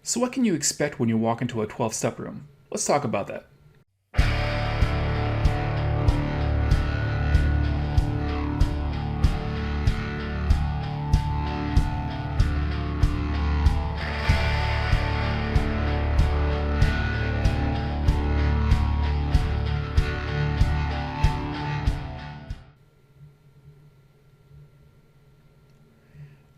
So, what can you expect when you walk into a 12-step room? Let's talk about that.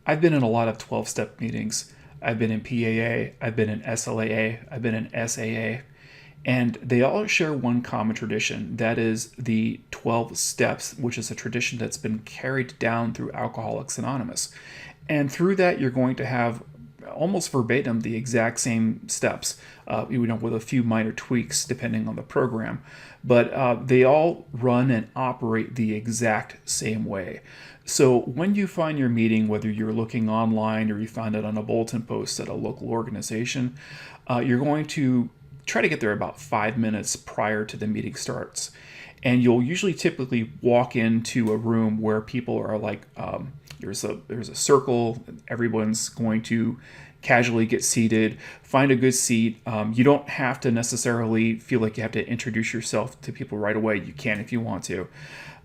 I've been in a lot of 12-step meetings. I've been in PAA, I've been in SLAA, I've been in SAA, and they all share one common tradition. That is the 12 steps, which is a tradition that's been carried down through Alcoholics Anonymous. And through that, you're going to have almost verbatim the exact same steps, with a few minor tweaks depending on the program. But they all run and operate the exact same way. So when you find your meeting, whether you're looking online or you find it on a bulletin post at a local organization, you're going to try to get there about 5 minutes prior to the meeting starts. And you'll usually typically walk into a room where people are like, there's a circle. Everyone's going to casually get seated, find a good seat. You don't have to necessarily feel like you have to introduce yourself to people right away. You can if you want to.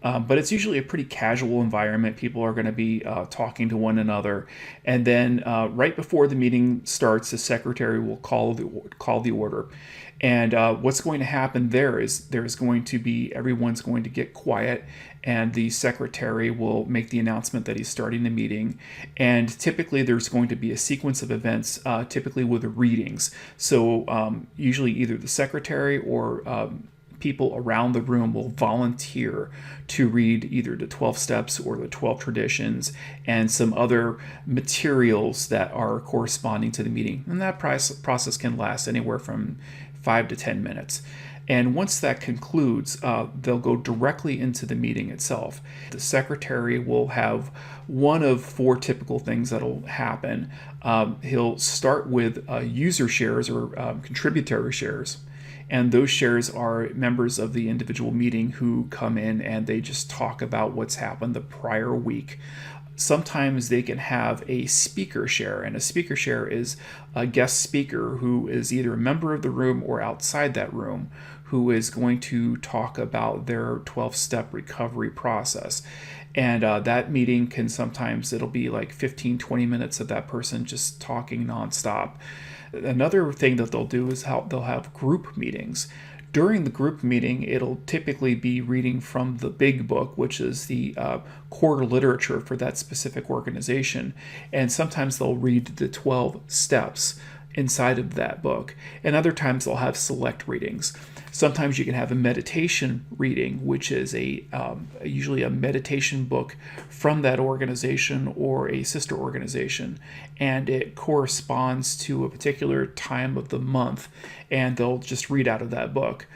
But it's usually a pretty casual environment. People are going to be talking to one another. And then right before the meeting starts, the secretary will call the order. And what's going to happen there is everyone's going to get quiet, and the secretary will make the announcement that he's starting the meeting. And typically there's going to be a sequence of events, typically with readings. So usually either the secretary or people around the room will volunteer to read either the 12 steps or the 12 traditions and some other materials that are corresponding to the meeting. And that process can last anywhere from 5 to 10 minutes. And once that concludes, they'll go directly into the meeting itself. The secretary will have one of four typical things that'll happen. He'll start with user shares or contributory shares. And those shares are members of the individual meeting who come in and they just talk about what's happened the prior week. Sometimes they can have a speaker share, and a speaker share is a guest speaker who is either a member of the room or outside that room who is going to talk about their 12-step recovery process. And that meeting can it'll be like 15, 20 minutes of that person just talking nonstop. Another thing that they'll do is they'll have group meetings. During the group meeting, it'll typically be reading from the big book, which is the core literature for that specific organization. And sometimes they'll read the 12 steps inside of that book. And other times they'll have select readings. Sometimes you can have a meditation reading, which is usually a meditation book from that organization or a sister organization, and it corresponds to a particular time of the month, and they'll just read out of that book.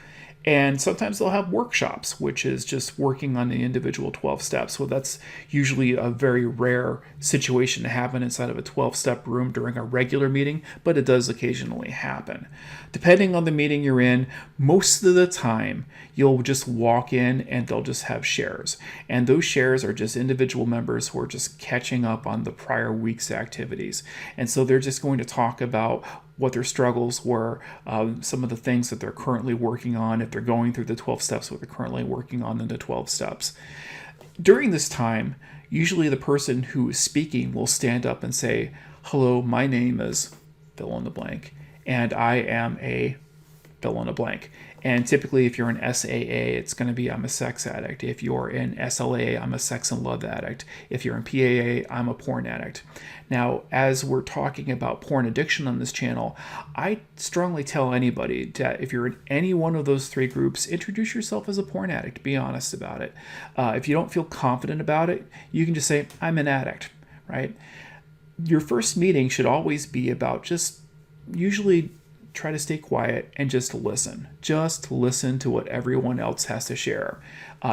And sometimes they'll have workshops, which is just working on the individual 12 steps. So that's usually a very rare situation to happen inside of a 12-step room during a regular meeting, but it does occasionally happen. Depending on the meeting you're in, most of the time you'll just walk in and they'll just have shares. And those shares are just individual members who are just catching up on the prior week's activities. And so they're just going to talk about what their struggles were, some of the things that they're currently working on, if they're going through the 12 steps, what they're currently working on in the 12 steps. During this time, usually the person who is speaking will stand up and say, "Hello, my name is fill in the blank, and I am a fill in the blank." And typically, if you're in SAA, it's going to be I'm a sex addict. If you're in SLA, I'm a sex and love addict. If you're in PAA, I'm a porn addict. Now, as we're talking about porn addiction on this channel, I strongly tell anybody that if you're in any one of those three groups, introduce yourself as a porn addict. Be honest about it. If you don't feel confident about it, you can just say, "I'm an addict," right? Your first meeting should always be about just usually try to stay quiet and just listen. Just listen to what everyone else has to share.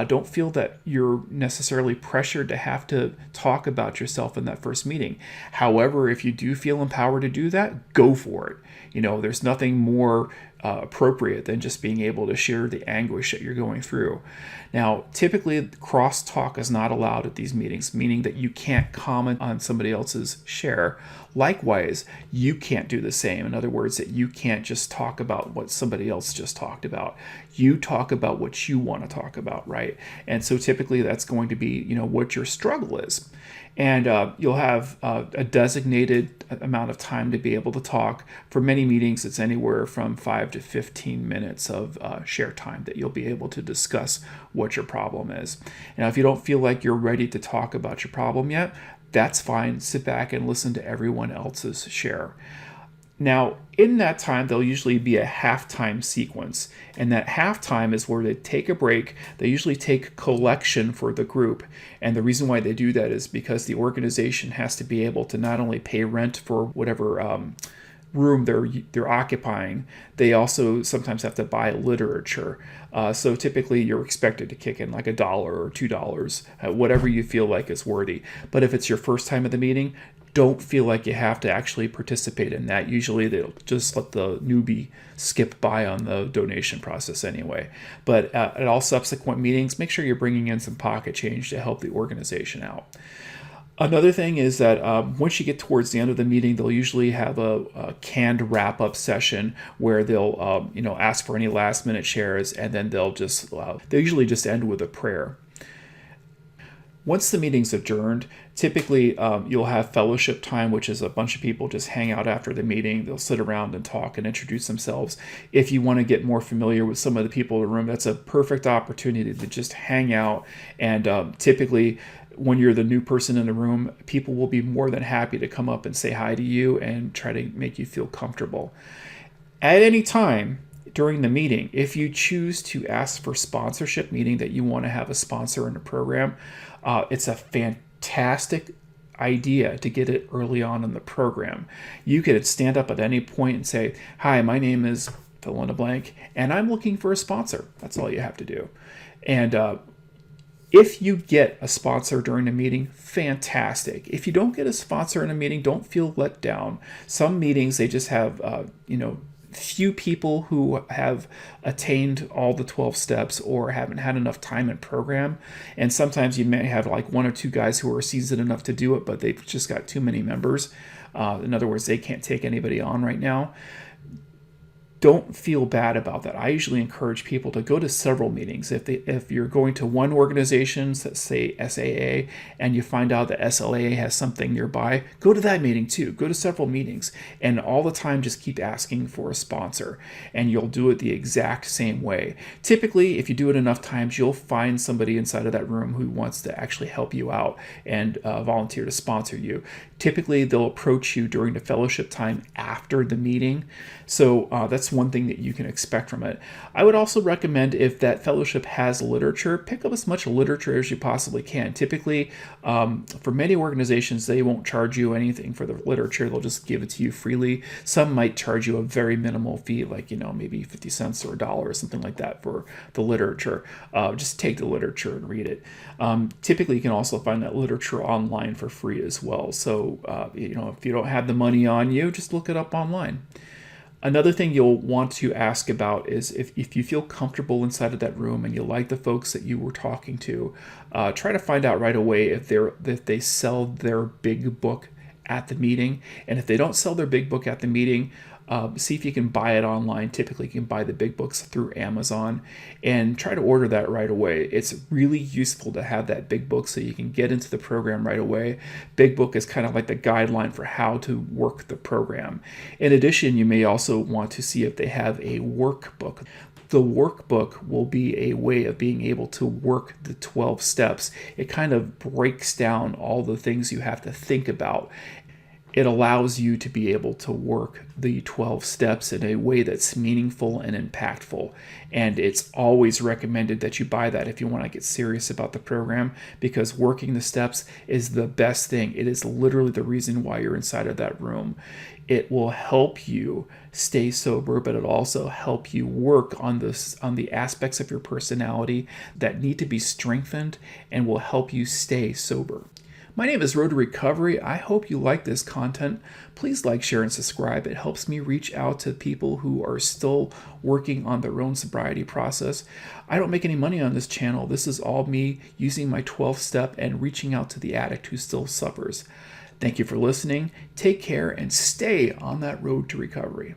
Don't feel that you're necessarily pressured to have to talk about yourself in that first meeting. However, if you do feel empowered to do that, go for it. There's nothing more appropriate than just being able to share the anguish that you're going through. Now, typically, crosstalk is not allowed at these meetings, meaning that you can't comment on somebody else's share. Likewise, you can't do the same. In other words, that you can't just talk about what somebody else just talked about. You talk about what you want to talk about, right? And so typically that's going to be, what your struggle is. And you'll have a designated amount of time to be able to talk. For many meetings, it's anywhere from 5 to 15 minutes of share time that you'll be able to discuss what your problem is. Now, if you don't feel like you're ready to talk about your problem yet, that's fine. Sit back and listen to everyone else's share. Now, in that time, there'll usually be a halftime sequence. And that halftime is where they take a break. They usually take collection for the group. And the reason why they do that is because the organization has to be able to not only pay rent for whatever room they're occupying, they also sometimes have to buy literature. So typically you're expected to kick in like $1 or $2, whatever you feel like is worthy. But if it's your first time at the meeting, don't feel like you have to actually participate in that. Usually they'll just let the newbie skip by on the donation process anyway. But at all subsequent meetings, make sure you're bringing in some pocket change to help the organization out. Another thing is that once you get towards the end of the meeting, they'll usually have a canned wrap-up session where they'll ask for any last-minute shares, and then they'll usually just end with a prayer. Once the meeting's adjourned, typically you'll have fellowship time, which is a bunch of people just hang out after the meeting. They'll sit around and talk and introduce themselves. If you want to get more familiar with some of the people in the room, that's a perfect opportunity to just hang out. And typically, when you're the new person in the room, people will be more than happy to come up and say hi to you and try to make you feel comfortable. At any time during the meeting, if you choose to ask for sponsorship, meaning that you want to have a sponsor in the program, it's a fantastic idea to get it early on in the program. You could stand up at any point and say, "Hi, my name is fill in a blank, and I'm looking for a sponsor." That's all you have to do. And if you get a sponsor during the meeting, fantastic. If you don't get a sponsor in a meeting, don't feel let down. Some meetings, they just have, few people who have attained all the 12 steps or haven't had enough time in program. And sometimes you may have like 1 or 2 guys who are seasoned enough to do it, but they've just got too many members. In other words, they can't take anybody on right now. Don't feel bad about that. I usually encourage people to go to several meetings. If you're going to one organization, let's say SAA, and you find out that SLAA has something nearby, go to that meeting too. Go to several meetings, and all the time just keep asking for a sponsor, and you'll do it the exact same way. Typically, if you do it enough times, you'll find somebody inside of that room who wants to actually help you out and volunteer to sponsor you. Typically, they'll approach you during the fellowship time after the meeting. So that's one thing that you can expect from it. I would also recommend, if that fellowship has literature, pick up as much literature as you possibly can. Typically, for many organizations, they won't charge you anything for the literature. They'll just give it to you freely. Some might charge you a very minimal fee, like, maybe 50 cents or $1 or something like that for the literature. Just take the literature and read it. Typically, you can also find that literature online for free as well. So, if you don't have the money on you, just look it up online. Another thing you'll want to ask about is if you feel comfortable inside of that room and you like the folks that you were talking to, try to find out right away if they sell their big book at the meeting. And if they don't sell their big book at the meeting, see if you can buy it online. Typically, you can buy the big books through Amazon and try to order that right away. It's really useful to have that big book so you can get into the program right away. Big book is kind of like the guideline for how to work the program. In addition, you may also want to see if they have a workbook. The workbook will be a way of being able to work the 12 steps. It kind of breaks down all the things you have to think about. It allows you to be able to work the 12 steps in a way that's meaningful and impactful. And it's always recommended that you buy that if you want to get serious about the program, because working the steps is the best thing. It is literally the reason why you're inside of that room. It will help you stay sober, but it also help you work on the aspects of your personality that need to be strengthened and will help you stay sober. My name is Road to Recovery. I hope you like this content. Please like, share, and subscribe. It helps me reach out to people who are still working on their own sobriety process. I don't make any money on this channel. This is all me using my 12th step and reaching out to the addict who still suffers. Thank you for listening. Take care and stay on that road to recovery.